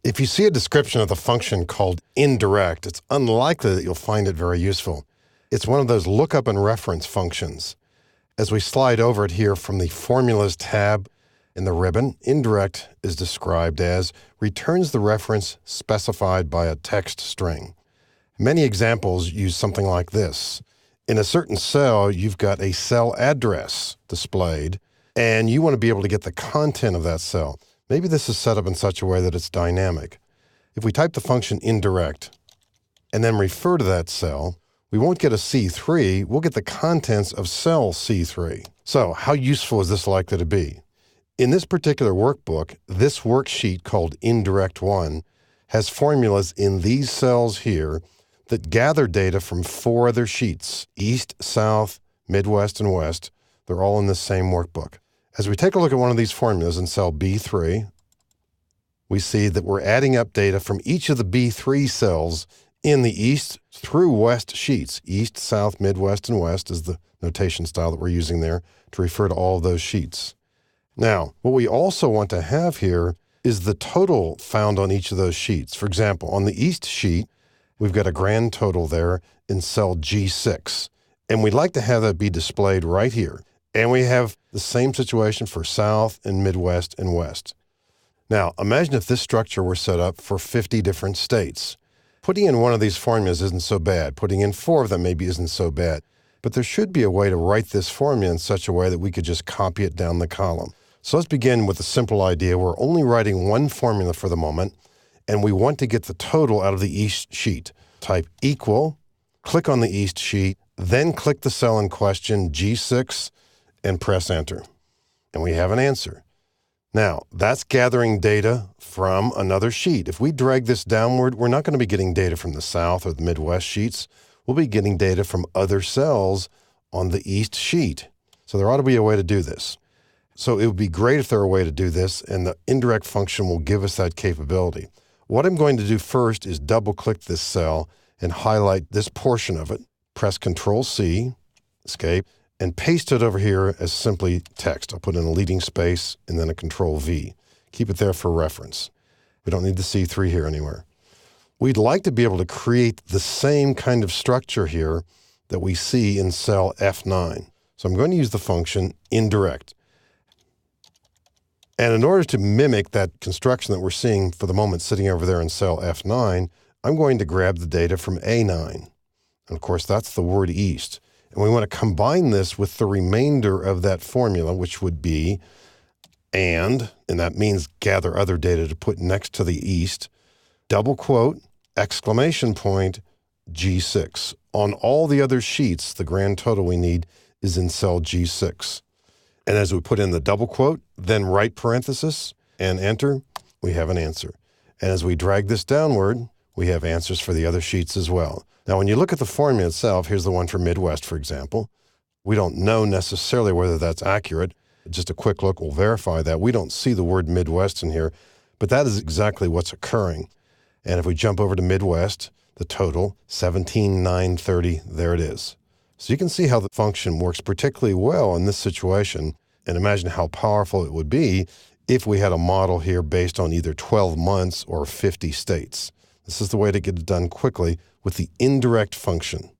If you see a description of the function called indirect, it's unlikely that you'll find it very useful. It's one of those lookup and reference functions. As we slide over it here from the Formulas tab in the ribbon, indirect is described as returns the reference specified by a text string. Many examples use something like this. In a certain cell, you've got a cell address displayed, and you want to be able to get the content of that cell. Maybe this is set up in such a way that it's dynamic. If we type the function indirect and then refer to that cell, we won't get a C3, we'll get the contents of cell C3. So how useful is this likely to be? In this particular workbook, this worksheet called Indirect 1 has formulas in these cells here that gather data from 4 other sheets, East, South, Midwest, and West. They're all in the same workbook. As we take a look at one of these formulas in cell B3, we see that we're adding up data from each of the B3 cells in the East through West sheets. East, South, Midwest, and West is the notation style that we're using there to refer to all of those sheets. Now, what we also want to have here is the total found on each of those sheets. For example, on the East sheet, we've got a grand total there in cell G6, and we'd like to have that be displayed right here. And we have the same situation for South and Midwest and West. Now, imagine if this structure were set up for 50 different states. Putting in one of these formulas isn't so bad. Putting in 4 of them maybe isn't so bad. But there should be a way to write this formula in such a way that we could just copy it down the column. So let's begin with a simple idea. We're only writing one formula for the moment, and we want to get the total out of the East sheet. Type equal, click on the East sheet, then click the cell in question, G6, and press enter. And we have an answer. Now, that's gathering data from another sheet. If we drag this downward, we're not going to be getting data from the South or the Midwest sheets. We'll be getting data from other cells on the East sheet. So there ought to be a way to do this. So it would be great if there were a way to do this, and the indirect function will give us that capability. What I'm going to do first is double-click this cell and highlight this portion of it, press Control-C, escape, and paste it over here as simply text. I'll put in a leading space and then a Control-V. Keep it there for reference. We don't need the C3 here anywhere. We'd like to be able to create the same kind of structure here that we see in cell F9. So I'm going to use the function indirect. And in order to mimic that construction that we're seeing for the moment sitting over there in cell F9, I'm going to grab the data from A9. And of course, that's the word East. And we want to combine this with the remainder of that formula, which would be and that means gather other data to put next to the East, double quote, exclamation point, G6. On all the other sheets, the grand total we need is in cell G6. And as we put in the double quote, then right parenthesis and enter, we have an answer. And as we drag this downward, we have answers for the other sheets as well. Now, when you look at the formula itself, here's the one for Midwest, for example. We don't know necessarily whether that's accurate. Just a quick look will verify that. We don't see the word Midwest in here, but that is exactly what's occurring. And if we jump over to Midwest, the total, 17,930, there it is. So you can see how the function works particularly well in this situation, and imagine how powerful it would be if we had a model here based on either 12 months or 50 states. This is the way to get it done quickly with the indirect function.